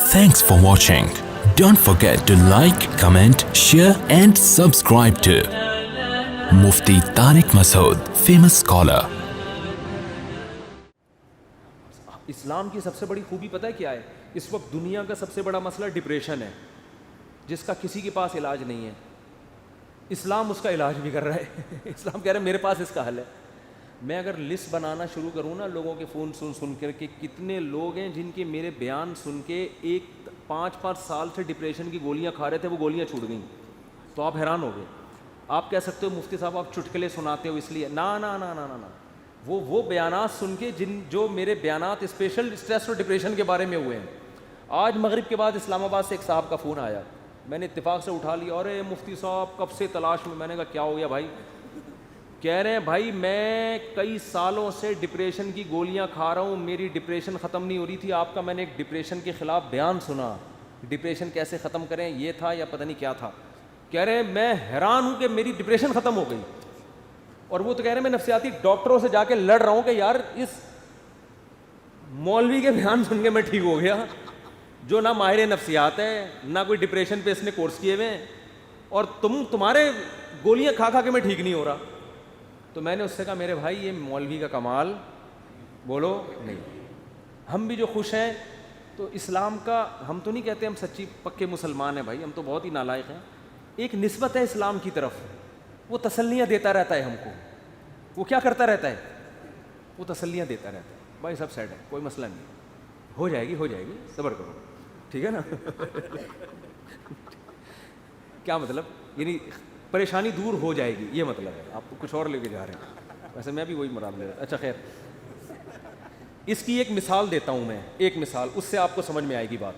Thanks for watching. Don't forget to like, comment, share and subscribe to Mufti Tariq Masood, famous scholar. اسلام کی سب سے بڑی خوبی پتہ ہے کیا ہے؟ اس وقت دنیا کا سب سے بڑا مسئلہ ڈپریشن ہے، جس کا کسی کے پاس علاج نہیں ہے. اسلام اس کا علاج بھی کر رہا ہے. اسلام کہہ رہا ہے میرے پاس اس کا حل ہے. میں اگر لسٹ بنانا شروع کروں نا لوگوں کے فون سن کر کہ کتنے لوگ ہیں جن کے میرے بیان سن کے 5 سال سے ڈپریشن کی گولیاں کھا رہے تھے، وہ گولیاں چھوٹ گئیں، تو آپ حیران ہو گئے. آپ کہہ سکتے ہو مفتی صاحب آپ چٹکلے سناتے ہو اس لیے. نا نا نا نا نا وہ بیانات سن کے جو میرے بیانات اسپیشل اسٹریس اور ڈپریشن کے بارے میں ہوئے ہیں. آج مغرب کے بعد اسلام آباد سے ایک صاحب کا فون آیا، میں نے اتفاق سے اٹھا لیا. ارے مفتی صاحب کب سے تلاش میں. میں نے کہا کیا ہو گیا بھائی؟ کہہ رہے ہیں بھائی میں کئی سالوں سے ڈپریشن کی گولیاں کھا رہا ہوں، میری ڈپریشن ختم نہیں ہو رہی تھی. آپ کا میں نے ایک ڈپریشن کے خلاف بیان سنا، ڈپریشن کیسے ختم کریں یہ تھا یا پتہ نہیں کیا تھا. کہہ رہے ہیں میں حیران ہوں کہ میری ڈپریشن ختم ہو گئی. اور وہ تو کہہ رہے ہیں میں نفسیاتی ڈاکٹروں سے جا کے لڑ رہا ہوں کہ یار اس مولوی کے بیان سن کے میں ٹھیک ہو گیا، جو نہ ماہر نفسیات ہے نہ کوئی ڈپریشن پہ اس نے کورس کیے ہوئے ہیں، اور تمہارے گولیاں کھا کھا کے میں ٹھیک نہیں ہو رہا. تو میں نے اس سے کہا میرے بھائی یہ مولوی کا کمال بولو نہیں. ہم بھی جو خوش ہیں تو اسلام کا، ہم تو نہیں کہتے ہم سچی پکے مسلمان ہیں بھائی، ہم تو بہت ہی نالائق ہیں. ایک نسبت ہے اسلام کی طرف، وہ تسلیاں دیتا رہتا ہے ہم کو. وہ کیا کرتا رہتا ہے؟ وہ تسلیاں دیتا رہتا ہے. بھائی سب سیٹ ہے، کوئی مسئلہ نہیں، ہو جائے گی، صبر کرو، ٹھیک ہے نا. کیا مطلب؟ یعنی پریشانی دور ہو جائے گی، یہ مطلب ہے. آپ کچھ اور لے کے جا رہے ہیں، ویسے میں بھی وہی مراد لے رہا ہوں. اچھا خیر، اس کی ایک مثال دیتا ہوں میں، ایک مثال، اس سے آپ کو سمجھ میں آئے گی بات.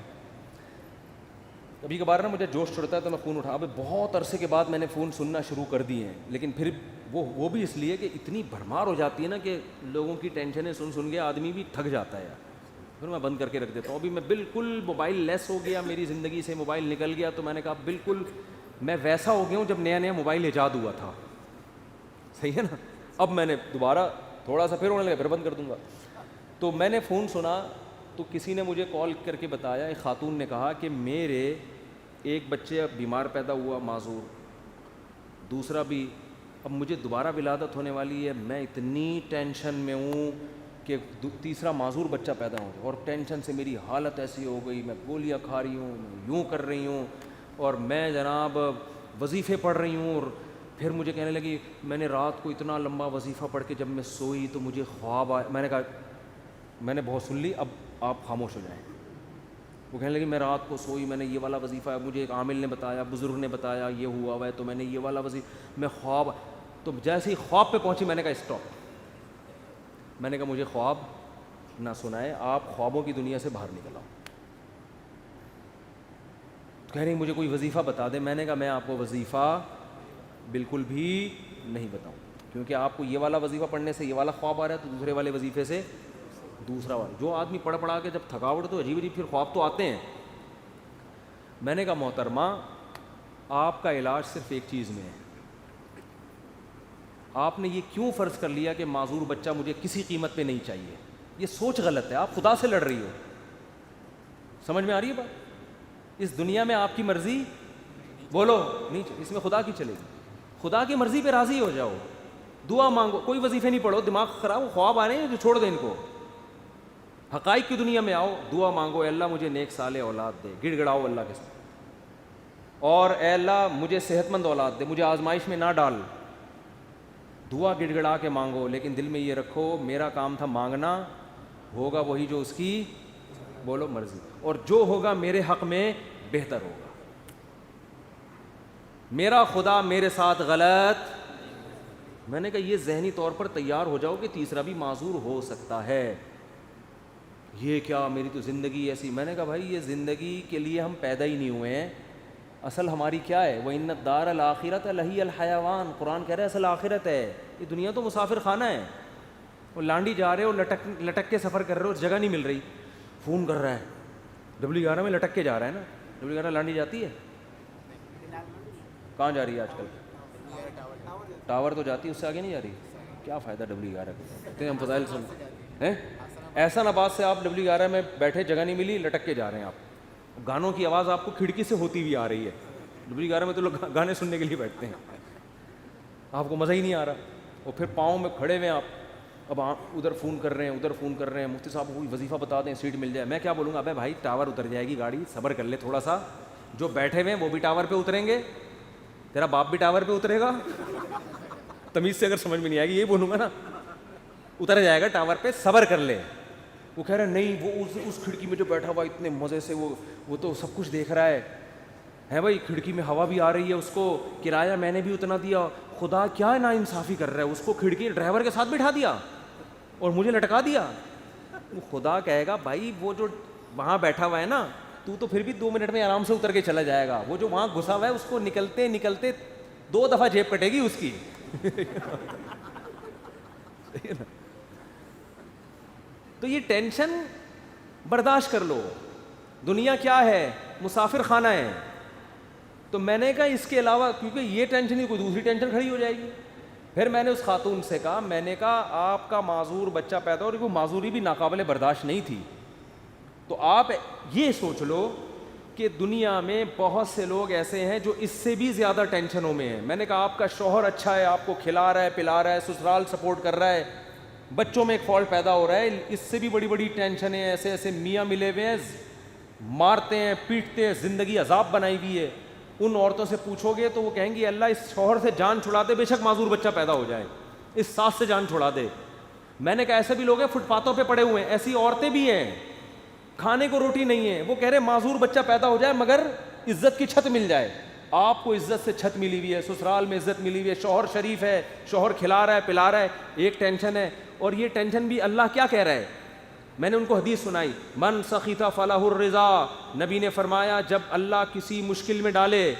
کبھی کبھار نا مجھے جوش چڑھتا ہے تو میں فون اٹھا. ابھی بہت عرصے کے بعد میں نے فون سننا شروع کر دیے ہیں، لیکن پھر وہ بھی اس لیے کہ اتنی بھرمار ہو جاتی ہے نا کہ لوگوں کی ٹینشنیں سن کے آدمی بھی تھک جاتا ہے. پھر میں بند کر کے رکھ دیتا ہوں. ابھی میں بالکل موبائل لیس ہو گیا، میری زندگی سے موبائل نکل گیا. تو میں نے کہا بالکل میں ویسا ہو گیا ہوں جب نیا موبائل ایجاد ہوا تھا. صحیح ہے نا؟ اب میں نے دوبارہ تھوڑا سا پھر ہونے لگا، پھر بند کر دوں گا. تو میں نے فون سنا تو کسی نے مجھے کال کر کے بتایا، ایک خاتون نے کہا کہ میرے ایک بچے بیمار پیدا ہوا معذور، دوسرا بھی اب مجھے دوبارہ ولادت ہونے والی ہے، میں اتنی ٹینشن میں ہوں کہ تیسرا معذور بچہ پیدا ہو گیا، اور ٹینشن سے میری حالت ایسی ہو گئی، میں گولیاں کھا رہی ہوں، یوں کر رہی ہوں، اور میں جناب وظیفے پڑھ رہی ہوں. اور پھر مجھے کہنے لگی میں نے رات کو اتنا لمبا وظیفہ پڑھ کے جب میں سوئی تو مجھے خواب آیا. میں نے کہا میں نے بہت سن لی، اب آپ خاموش ہو جائیں. وہ کہنے لگی میں رات کو سوئی، میں نے یہ والا وظیفہ ہے، مجھے ایک عامل نے بتایا، بزرگ نے بتایا یہ ہوا ہوا ہے، تو میں نے یہ والا وظیفہ، میں خواب. تو جیسے ہی خواب پہ پہنچی میں نے کہا اسٹاپ. میں نے کہا مجھے خواب نہ سنائے، آپ خوابوں کی دنیا سے باہر نکل آؤ. کہہ رہی مجھے کوئی وظیفہ بتا دیں. میں نے کہا میں آپ کو وظیفہ بالکل بھی نہیں بتاؤں، کیونکہ آپ کو یہ والا وظیفہ پڑھنے سے یہ والا خواب آ رہا ہے، تو دوسرے والے وظیفے سے دوسرا والا. جو آدمی پڑھا کے جب تھکاوٹ تو عجیب پھر خواب تو آتے ہیں. میں نے کہا محترمہ آپ کا علاج صرف ایک چیز میں ہے. آپ نے یہ کیوں فرض کر لیا کہ معذور بچہ مجھے کسی قیمت پہ نہیں چاہیے؟ یہ سوچ غلط ہے. آپ خدا سے لڑ رہی ہو. سمجھ میں آ رہی ہے بات؟ اس دنیا میں آپ کی مرضی بولو نہیں، اس میں خدا کی چلے گی. خدا کی مرضی پہ راضی ہو جاؤ، دعا مانگو، کوئی وظیفے نہیں پڑھو، دماغ خراب، خواب آ رہے ہیں جو چھوڑ دیں ان کو. حقائق کی دنیا میں آؤ، دعا مانگو، اے اللہ مجھے نیک صالح اولاد دے، گڑ گڑاؤ اللہ کے ساتھ، اور اے اللہ مجھے صحت مند اولاد دے، مجھے آزمائش میں نہ ڈال. دعا گڑ گڑا کے مانگو، لیکن دل میں یہ رکھو میرا کام تھا مانگنا، ہوگا وہی جو اس کی بولو مرضی، اور جو ہوگا میرے حق میں بہتر ہوگا. میرا خدا میرے ساتھ غلط. میں نے کہا یہ ذہنی طور پر تیار ہو جاؤ کہ تیسرا بھی معذور ہو سکتا ہے. یہ کیا میری تو زندگی ایسی. میں نے کہا بھائی یہ زندگی کے لیے ہم پیدا ہی نہیں ہوئے ہیں. اصل ہماری کیا ہے؟ وَإِنَّ الدَّارَ الْآخِرَةَ لَهِيَ الْحَيَوَانُ. قرآن کہہ رہا ہے اصل آخرت ہے. یہ دنیا تو مسافر خانہ ہے. وہ لانڈی جا رہے ہو، لٹک کے سفر کر رہے ہو، جگہ نہیں مل رہی، فون کر رہا ہے. W11 میں لٹک کے جا رہا ہے نا. W11 لانڈی جاتی ہے؟ کہاں جا رہی ہے آج کل؟ ٹاور تو جاتی ہے، اس سے آگے نہیں جا رہی. کیا فائدہ W11 کا؟ ہم فضائل سن ہیں. ایسا نباز سے آپ W11 میں بیٹھے، جگہ نہیں ملی، لٹک کے جا رہے ہیں آپ. گانوں کی آواز آپ کو کھڑکی سے ہوتی ہوئی آ رہی ہے. دوپہری 11 میں تو لوگ گانے سننے کے لیے بیٹھتے ہیں, آپ کو مزہ ہی نہیں آ رہا. اور پھر پاؤں میں کھڑے ہوئے آپ, اب آپ ادھر فون کر رہے ہیں, ادھر فون کر رہے ہیں, مفتی صاحب کوئی وظیفہ بتا دیں, سیٹ مل جائے. میں کیا بولوں گا, ابے بھائی ٹاور اتر جائے گی گاڑی, صبر کر لے تھوڑا سا. جو بیٹھے ہوئے ہیں وہ بھی ٹاور پہ اتریں گے, تیرا باپ بھی ٹاور پہ اترے گا. تمیز سے اگر سمجھ میں نہیں آئے گی یہی بولوں گا نا, اتر جائے گا ٹاور پہ, صبر کر لے. وہ کہہ رہے نہیں, وہ اس کھڑکی میں جو بیٹھا ہوا اتنے مزے سے وہ تو سب کچھ دیکھ رہا ہے بھائی, کھڑکی میں ہوا بھی آ رہی ہے, اس کو کرایہ میں نے بھی اتنا دیا. خدا کیا نا انصافی کر رہا ہے, اس کو کھڑکی ڈرائیور کے ساتھ بٹھا دیا اور مجھے لٹکا دیا. وہ خدا کہے گا بھائی وہ جو وہاں بیٹھا ہوا ہے نا, تو پھر بھی 2 منٹ میں آرام سے اتر کے چلا جائے گا. وہ جو وہاں گھسا ہوا ہے اس کو نکلتے نکلتے 2 دفعہ جیب کٹے گی اس کی. تو یہ ٹینشن برداشت کر لو. دنیا کیا ہے, مسافر خانہ ہے. تو میں نے کہا اس کے علاوہ, کیونکہ یہ ٹینشن ہی کوئی دوسری ٹینشن کھڑی ہو جائے گی. پھر میں نے اس خاتون سے کہا, میں نے کہا آپ کا معذور بچہ پیدا ہو, اور وہ معذوری بھی ناقابل برداشت نہیں تھی, تو آپ یہ سوچ لو کہ دنیا میں بہت سے لوگ ایسے ہیں جو اس سے بھی زیادہ ٹینشنوں میں ہیں. میں نے کہا آپ کا شوہر اچھا ہے, آپ کو کھلا رہا ہے پلا رہا ہے, سسرال سپورٹ کر رہا ہے, بچوں میں ایک فالٹ پیدا ہو رہا ہے, اس سے بھی بڑی بڑی ٹینشنیں. ایسے ایسے میاں ملے ہوئے ہیں, مارتے ہیں پیٹتے ہیں, زندگی عذاب بنائی ہوئی ہے. ان عورتوں سے پوچھو گے تو وہ کہیں گی اللہ اس شوہر سے جان چھڑا دے, بے شک معذور بچہ پیدا ہو جائے, اس ساس سے جان چھڑا دے. میں نے کہا ایسے بھی لوگ ہیں فٹ پاتھوں پہ پڑے ہوئے ہیں, ایسی عورتیں بھی ہیں, کھانے کو روٹی نہیں ہے, وہ کہہ رہے معذور بچہ پیدا ہو جائے مگر عزت کی چھت مل جائے. آپ کو عزت سے چھت ملی ہوئی ہے, سسرال میں عزت ملی ہوئی ہے, شوہر شریف ہے, شوہر کھلا رہا ہے پلا رہا ہے, ایک ٹینشن ہے. اور یہ ٹینشن بھی اللہ کیا کہہ رہا ہے, میں نے ان کو حدیث سنائی, من سخط فلہ الرضا, نبی نے فرمایا جب اللہ کسی مشکل میں ڈالے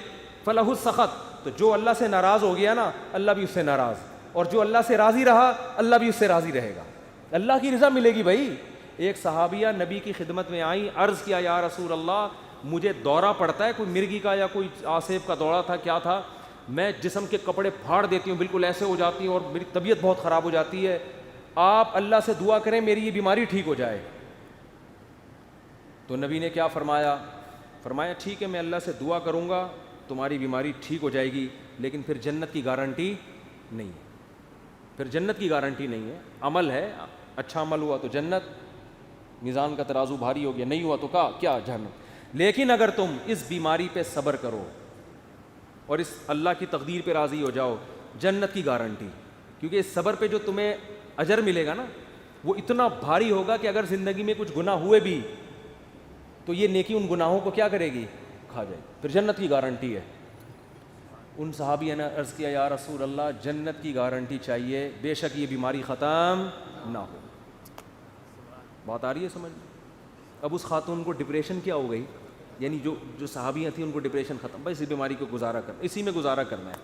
فلہ السخط, تو جو اللہ سے ناراض ہو گیا نا اللہ بھی اس سے ناراض, اور جو اللہ سے راضی رہا اللہ بھی اس سے راضی رہے گا. اللہ کی رضا ملے گی بھائی. ایک صحابیہ نبی کی خدمت میں آئی, عرض کیا یا رسول اللہ مجھے دورہ پڑتا ہے, کوئی مرگی کا یا کوئی آسیب کا دورہ تھا کیا تھا, میں جسم کے کپڑے پھاڑ دیتی ہوں, بالکل ایسے ہو جاتی ہوں, اور میری طبیعت بہت خراب ہو جاتی ہے, آپ اللہ سے دعا کریں میری یہ بیماری ٹھیک ہو جائے. تو نبی نے کیا فرمایا, فرمایا ٹھیک ہے میں اللہ سے دعا کروں گا تمہاری بیماری ٹھیک ہو جائے گی, لیکن پھر جنت کی گارنٹی نہیں ہے, پھر جنت کی گارنٹی نہیں ہے. عمل ہے, اچھا عمل ہوا تو جنت, میزان کا ترازو بھاری ہو گیا, نہیں ہوا تو کیا جہنم. لیکن اگر تم اس بیماری پہ صبر کرو اور اس اللہ کی تقدیر پہ راضی ہو جاؤ, جنت کی گارنٹی. کیونکہ اس صبر پہ جو تمہیں اجر ملے گا نا وہ اتنا بھاری ہوگا کہ اگر زندگی میں کچھ گناہ ہوئے بھی تو یہ نیکی ان گناہوں کو کیا کرے گی, کھا جائے گی. پھر جنت کی گارنٹی ہے. ان صحابیوں نے عرض کیا یا رسول اللہ جنت کی گارنٹی چاہیے, بے شک یہ بیماری ختم نہ ہو. بات آ رہی ہے سمجھ. اب اس خاتون کو ڈپریشن کیا ہو گئی, یعنی جو صحابیاں تھیں ان کو ڈپریشن ختم, بس اس بیماری کو گزارا کرنا, اسی میں گزارا کرنا ہے,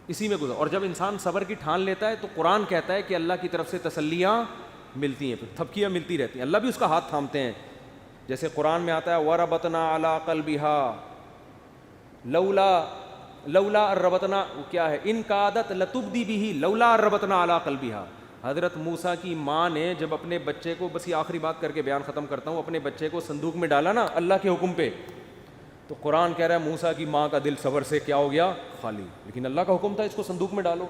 اسی میں گزارا. اور جب انسان صبر کی ٹھان لیتا ہے تو قرآن کہتا ہے کہ اللہ کی طرف سے تسلیاں ملتی ہیں, پھر تھپکیاں ملتی رہتی ہیں, اللہ بھی اس کا ہاتھ تھامتے ہیں. جیسے قرآن میں آتا ہے وَرَبَطْنَا عَلَىٰ قَلْبِهَا لولا الربطنا, کیا ہے, ان کادت لتبدی بھی لولا الربطنا علی قلبها. حضرت موسیٰ کی ماں نے جب اپنے بچے کو, بس یہ آخری بات کر کے بیان ختم کرتا ہوں, اپنے بچے کو صندوق میں ڈالا نا اللہ کے حکم پہ, تو قرآن کہہ رہا ہے موسیٰ کی ماں کا دل صبر سے کیا ہو گیا, خالی. لیکن اللہ کا حکم تھا اس کو صندوق میں ڈالو.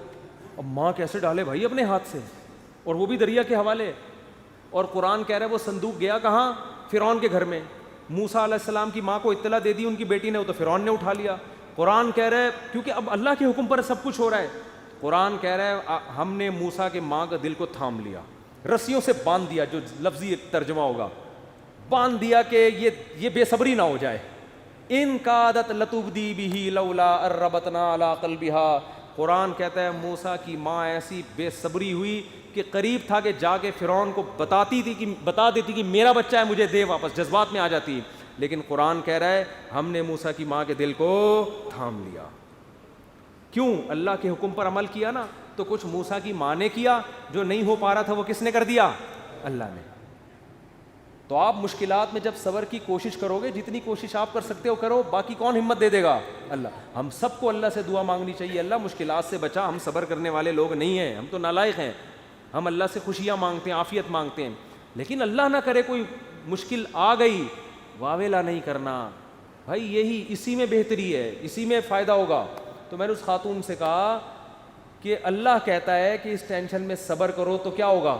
اب ماں کیسے ڈالے بھائی اپنے ہاتھ سے, اور وہ بھی دریا کے حوالے. اور قرآن کہہ رہا ہے وہ صندوق گیا کہاں, فرعون کے گھر میں. موسیٰ علیہ السلام کی ماں کو اطلاع دے دی ان کی بیٹی نے, وہ تو فرعون نے اٹھا لیا. قرآن کہہ رہا ہے کیونکہ اب اللہ کے حکم پر سب کچھ ہو رہا ہے. قرآن کہہ رہا ہے ہم نے موسیٰ کے ماں کا دل کو تھام لیا, رسیوں سے باندھ دیا, جو لفظی ترجمہ ہوگا باندھ دیا کہ یہ بے صبری نہ ہو جائے. ان کادت لتبدی بھی لولا الربطنا علی قلبها. قرآن کہتا ہے موسیٰ کی ماں ایسی بے صبری ہوئی کہ قریب تھا کہ جا کے فرعون کو بتا دیتی کہ میرا بچہ ہے مجھے دے واپس, جذبات میں آ جاتی. لیکن قرآن کہہ رہا ہے ہم نے موسیٰ کی ماں کے دل کو تھام لیا. کیوں, اللہ کے حکم پر عمل کیا نا. تو کچھ موسیٰ کی ماں نے کیا, جو نہیں ہو پا رہا تھا وہ کس نے کر دیا, اللہ نے. تو آپ مشکلات میں جب صبر کی کوشش کرو گے, جتنی کوشش آپ کر سکتے ہو کرو, باقی کون ہمت دے دے گا, اللہ. ہم سب کو اللہ سے دعا مانگنی چاہیے, اللہ مشکلات سے بچا, ہم صبر کرنے والے لوگ نہیں ہیں, ہم تو نالائق ہیں. ہم اللہ سے خوشیاں مانگتے ہیں, عافیت مانگتے ہیں. لیکن اللہ نہ کرے کوئی مشکل آ گئی، واویلا نہیں کرنا بھائی، یہی اسی میں بہتری ہے، اسی میں فائدہ ہوگا. تو میں نے اس خاتون سے کہا کہ اللہ کہتا ہے کہ اس ٹینشن میں صبر کرو تو کیا ہوگا؟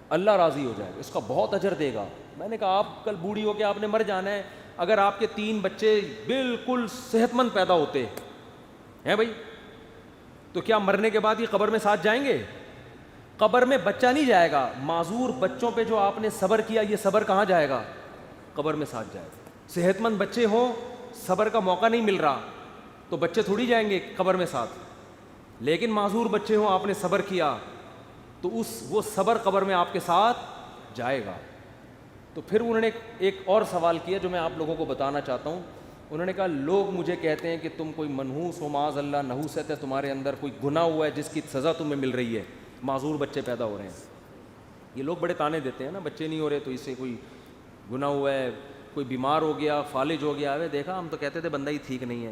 اللہ راضی ہو جائے گا، اس کا بہت اجر دے گا. میں نے کہا آپ کل بوڑھی ہو کے آپ نے مر جانا ہے، اگر آپ کے 3 بچے بالکل صحت مند پیدا ہوتے ہیں بھائی، تو کیا مرنے کے بعد یہ قبر میں ساتھ جائیں گے؟ قبر میں بچہ نہیں جائے گا. معذور بچوں پہ جو آپ نے صبر کیا، یہ صبر کہاں جائے گا؟ قبر میں ساتھ جائے گا. صحت مند بچے ہوں، صبر کا موقع نہیں مل رہا، تو بچے تھوڑی جائیں گے قبر میں ساتھ. لیکن معذور بچے ہوں، آپ نے صبر کیا، تو وہ صبر قبر میں آپ کے ساتھ جائے گا. تو پھر انہوں نے ایک اور سوال کیا جو میں آپ لوگوں کو بتانا چاہتا ہوں. انہوں نے کہا لوگ مجھے کہتے ہیں کہ تم کوئی منحوس ہو، معاذ اللہ، نحوست ہے تمہارے اندر، کوئی گناہ ہوا ہے جس کی سزا تمہیں مل رہی ہے، معذور بچے پیدا ہو رہے ہیں. یہ لوگ بڑے تانے دیتے ہیں نا، بچے نہیں ہو رہے تو اس سے کوئی گناہ ہوا ہے، کوئی بیمار ہو گیا، فالج ہو گیا. دیکھا ہم تو کہتے تھے بندہ ہی ٹھیک نہیں ہے.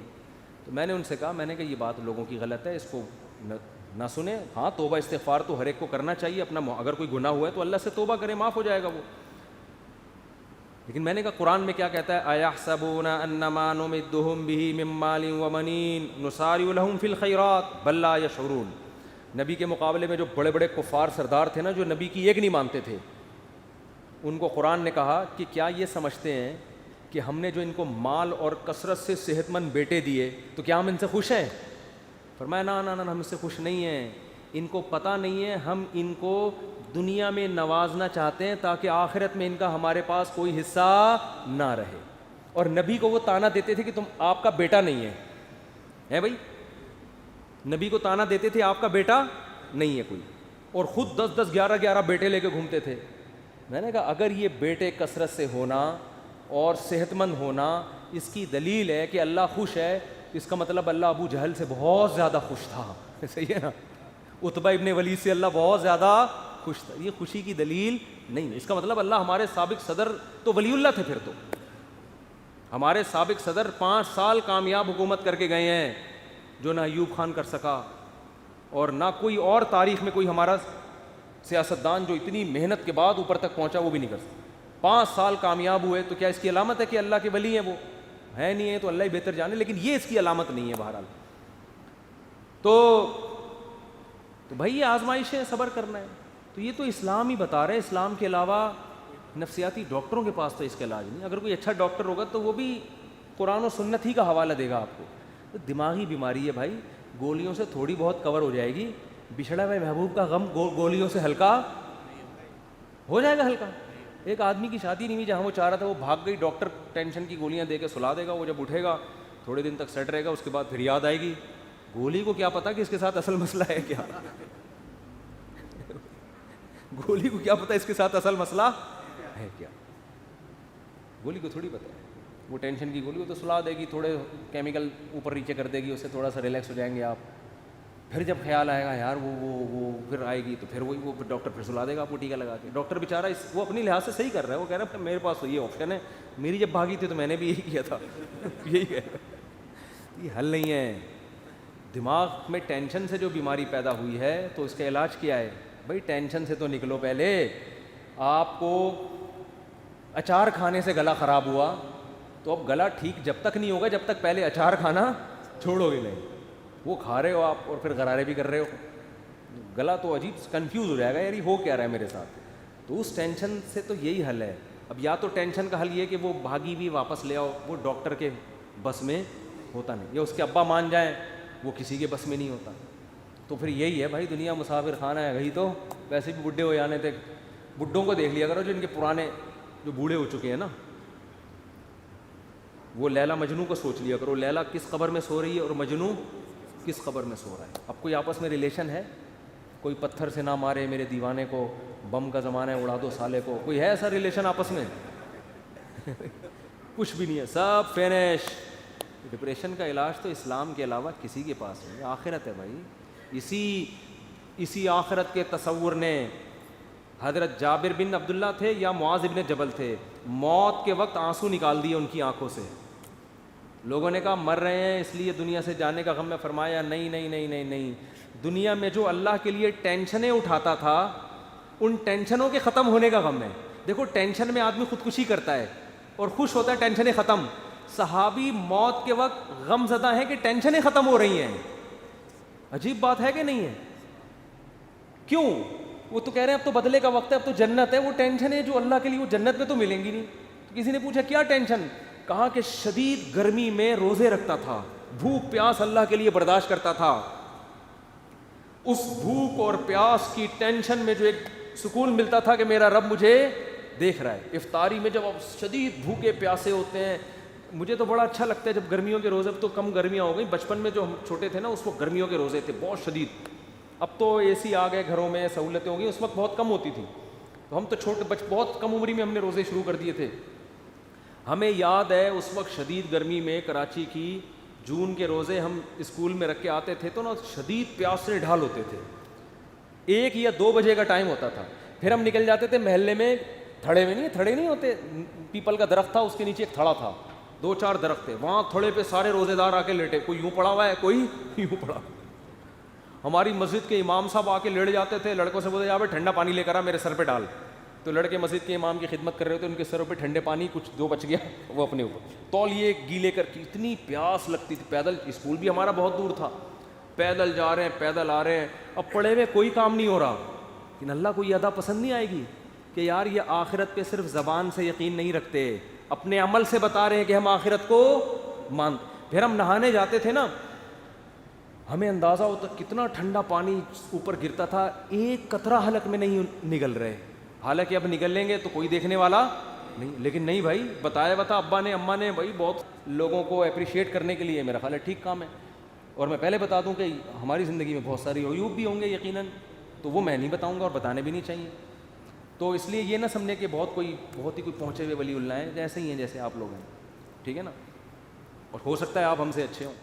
تو میں نے ان سے کہا، میں نے کہا یہ بات لوگوں کی غلط ہے، اس کو نہ سنیں. ہاں توبہ استغفار تو ہر ایک کو کرنا چاہیے، اپنا اگر کوئی گناہ ہوا ہے تو اللہ سے توبہ کرے، معاف ہو جائے گا وہ. لیکن میں نے کہا قرآن میں کیا کہتا ہے؟ اَيَحْسَبُونَ أَنَّمَا نُمِدُّهُم بِهِ مِن مَّالٍ وَبَنِينَ نُسَارِعُ لَهُمْ فِي الْخَيْرَاتِ بَل لَّا يَشْعُرُونَ. نبی کے مقابلے میں جو بڑے بڑے کفار سردار تھے نا، جو نبی کی ایک نہیں مانتے تھے، ان کو قرآن نے کہا کہ کیا یہ سمجھتے ہیں کہ ہم نے جو ان کو مال اور کثرت سے صحت مند بیٹے دیے تو کیا ہم ان سے خوش ہیں؟ فرمایا نہ نہ نہ، ہم اس سے خوش نہیں ہیں. ان کو پتہ نہیں ہے ہم ان کو دنیا میں نوازنا چاہتے ہیں تاکہ آخرت میں ان کا ہمارے پاس کوئی حصہ نہ رہے. اور نبی کو وہ تانا دیتے تھے کہ تم آپ کا بیٹا نہیں ہے بھائی، نبی کو تانا دیتے تھے آپ کا بیٹا نہیں ہے کوئی، اور خود 10 11 بیٹے لے کے گھومتے تھے. میں نے کہا اگر یہ بیٹے کثرت سے ہونا اور صحت مند ہونا اس کی دلیل ہے کہ اللہ خوش ہے، اس کا مطلب اللہ ابو جہل سے بہت زیادہ خوش تھا. صحیح ہے نا؟ عتبہ ابن ولید سے اللہ بہت زیادہ خوش تھا. یہ خوشی کی دلیل نہیں ہے. اس کا مطلب اللہ ہمارے سابق صدر تو ولی اللہ تھے. پھر تو ہمارے سابق صدر 5 سال کامیاب حکومت کر کے گئے ہیں، جو نہ ایوب خان کر سکا، اور نہ کوئی اور تاریخ میں کوئی ہمارا سیاستدان جو اتنی محنت کے بعد اوپر تک پہنچا وہ بھی نہیں کر سکتا. 5 سال کامیاب ہوئے، تو کیا اس کی علامت ہے کہ اللہ کے ولی ہیں؟ وہ ہے نہیں ہے تو اللہ ہی بہتر جانے، لیکن یہ اس کی علامت نہیں ہے. بہرحال تو بھائی یہ آزمائشیں، صبر کرنا ہے. تو یہ تو اسلام ہی بتا رہے ہیں، اسلام کے علاوہ نفسیاتی ڈاکٹروں کے پاس تو اس کا علاج نہیں. اگر کوئی اچھا ڈاکٹر ہوگا تو وہ بھی قرآن و سنت ہی کا حوالہ دے گا آپ کو. تو دماغی بیماری ہے بھائی، گولیوں سے تھوڑی بہت کور ہو جائے گی. بچھڑا ہوئے محبوب کا غم گولیوں سے ہلکا ہو جائے گا. ہلکا ایک آدمی کی شادی نہیں ہوئی جہاں وہ چاہ رہا تھا، وہ بھاگ گئی، ڈاکٹر ٹینشن کی گولیاں دے کے سلا دے گا. وہ جب اٹھے گا تھوڑے دن تک سیٹ رہے گا، اس کے بعد پھر یاد آئے گی. گولی کو کیا پتا کہ اس کے ساتھ اصل مسئلہ ہے کیا؟ گولی کو کیا پتا اس کے ساتھ اصل مسئلہ ہے کیا؟ گولی کو تھوڑی پتا ہے. وہ ٹینشن کی گولی وہ تو سلا دے گی، تھوڑے کیمیکل اوپر نیچے کر دے گی، اس سے تھوڑا سا ریلیکس ہو جائیں گے آپ. پھر جب خیال آئے گا یار وہ پھر آئے گی، تو پھر وہ ڈاکٹر پھر سلا دے گا آپ کو ٹیکا لگا کے. ڈاکٹر بیچارہ وہ اپنی لحاظ سے صحیح کر رہا ہے، وہ کہہ رہا ہے میرے پاس تو یہ آپشن ہے، میری جب بھاگی تھی تو میں نے بھی یہی کیا تھا. یہی ہے، یہ حل نہیں ہے. دماغ میں ٹینشن سے جو بیماری پیدا ہوئی ہے تو اس کا علاج کیا ہے بھائی؟ ٹینشن سے تو نکلو. پہلے آپ کو اچار کھانے سے گلا خراب ہوا تو اب گلا ٹھیک جب تک نہیں ہوگا جب تک پہلے اچار کھانا چھوڑو گے نہیں. وہ کھا رہے ہو آپ اور پھر غرارے بھی کر رہے ہو، گلا تو عجیب کنفیوز ہو جائے گا، یار یہ ہو کیا رہا ہے میرے ساتھ. تو اس ٹینشن سے تو یہی حل ہے. اب یا تو ٹینشن کا حل یہ کہ وہ بھاگی بھی واپس لے آؤ، وہ ڈاکٹر کے بس میں ہوتا نہیں، یا اس کے ابا مان جائیں، وہ کسی کے بس میں نہیں ہوتا. تو پھر یہی ہے بھائی، دنیا مسافر خانہ ہے. گئی تو ویسے بھی بڈھے ہو جانے تھے. بڈھوں کو دیکھ لیا کرو جو ان کے پرانے جو بوڑھے ہو چکے ہیں نا، وہ لیلا مجنو کو سوچ لیا کرو. لیلا کس قبر میں سو رہی ہے اور مجنو کس قبر میں سو رہا ہے. اب کوئی آپس میں ریلیشن ہے؟ کوئی پتھر سے نہ مارے میرے دیوانے کو، بم کا زمانہ ہے اڑا دو سالے کو، کوئی ہے ایسا ریلیشن آپس میں؟ کچھ بھی نہیں ہے، سب فینش. ڈپریشن کا علاج تو اسلام کے علاوہ کسی کے پاس نہیں. آخرت ہے بھائی. اسی آخرت کے تصور نے حضرت جابر بن عبداللہ تھے یا معاذ بن جبل تھے، موت کے وقت آنسو نکال دیے ان کی آنکھوں سے. لوگوں نے کہا مر رہے ہیں اس لیے دنیا سے جانے کا غم میں. فرمایا نہیں نہیں نہیں نہیں نہیں، دنیا میں جو اللہ کے لیے ٹینشنیں اٹھاتا تھا ان ٹینشنوں کے ختم ہونے کا غم ہے. دیکھو ٹینشن میں آدمی خودکشی کرتا ہے اور خوش ہوتا ہے ٹینشنیں ختم. صحابی موت کے وقت غم زدہ ہیں کہ ٹینشنیں ختم ہو رہی ہیں. عجیب بات ہے کہ نہیں ہے؟ کیوں؟ وہ تو کہہ رہے ہیں اب تو بدلے کا وقت ہے, اب تو جنت ہے. وہ ٹینشن ہے جو اللہ کے لیے, وہ جنت میں تو ملیں گی نہیں. کسی نے پوچھا کیا ٹینشن؟ کہا کہ شدید گرمی میں روزے رکھتا تھا, بھوک پیاس اللہ کے لیے برداشت کرتا تھا. اس بھوک اور پیاس کی ٹینشن میں جو ایک سکون ملتا تھا کہ میرا رب مجھے دیکھ رہا ہے. افطاری میں جب آپ شدید بھوکے پیاسے ہوتے ہیں, مجھے تو بڑا اچھا لگتا ہے جب گرمیوں کے روزے, اب تو کم گرمیاں ہو گئی, بچپن میں جو ہم چھوٹے تھے نا اس وقت گرمیوں کے روزے تھے بہت شدید. اب تو اے سی آ گئے گھروں میں, سہولتیں ہو گئی, اس وقت بہت کم ہوتی تھی. تو ہم تو بہت کم عمری میں ہم نے روزے شروع کر دیے تھے. ہمیں یاد ہے اس وقت شدید گرمی میں کراچی کی جون کے روزے ہم اسکول میں رکھ کے آتے تھے تو نا شدید پیاس سے ڈھال ہوتے تھے. 1 یا 2 بجے کا ٹائم ہوتا تھا, پھر ہم نکل جاتے تھے محلے میں. تھڑے نہیں ہوتے, پیپل کا درخت تھا, اس کے نیچے ایک تھڑا تھا, 2-4 درخت تھے, وہاں تھوڑے پہ سارے روزے دار آ کے لیٹے, کوئی یوں پڑا ہوا ہے, کوئی یوں پڑا. ہماری مسجد کے امام صاحب آ کے لیٹ جاتے تھے, لڑکوں سے بولتے یہاں پہ ٹھنڈا پانی لے کر آ میرے سر پہ ڈال. تو لڑکے مسجد کے امام کی خدمت کر رہے ہوتے, ان کے سروں پہ ٹھنڈے پانی, کچھ 2 بچ گیا وہ اپنے اوپر تولیے گیلے کر کے. اتنی پیاس لگتی تھی. پیدل, اسکول بھی ہمارا بہت دور تھا, پیدل جا رہے ہیں, پیدل آ رہے ہیں. اب پڑھے ہوئے کوئی کام نہیں ہو رہا, لیکن اللہ کو یہ ادا پسند نہیں آئے گی کہ یار یہ آخرت پہ صرف زبان سے یقین نہیں رکھتے, اپنے عمل سے بتا رہے ہیں کہ ہم آخرت کو مان. پھر ہم نہانے جاتے تھے نا, ہمیں اندازہ ہوتا کتنا ٹھنڈا پانی اوپر گرتا تھا, ایک قطرہ حلق میں نہیں نگل رہے. حالانکہ اب نگل لیں گے تو کوئی دیکھنے والا نہیں, لیکن نہیں بھائی, بتایا ابا نے اماں نے, بھائی بہت لوگوں کو اپریشیٹ کرنے کے لیے, میرا خیال ہے ٹھیک کام ہے. اور میں پہلے بتا دوں کہ ہماری زندگی میں بہت ساری عیوب بھی ہوں گے یقیناً, تو وہ میں نہیں بتاؤں گا اور بتانے بھی نہیں چاہیے. تو اس لیے یہ نہ سمجھے کہ بہت ہی کوئی پہنچے ہوئے ولی اللہ ہیں, جیسے ہی ہیں جیسے آپ لوگ ہیں, ٹھیک ہے نا. اور ہو سکتا ہے آپ ہم سے اچھے ہوں.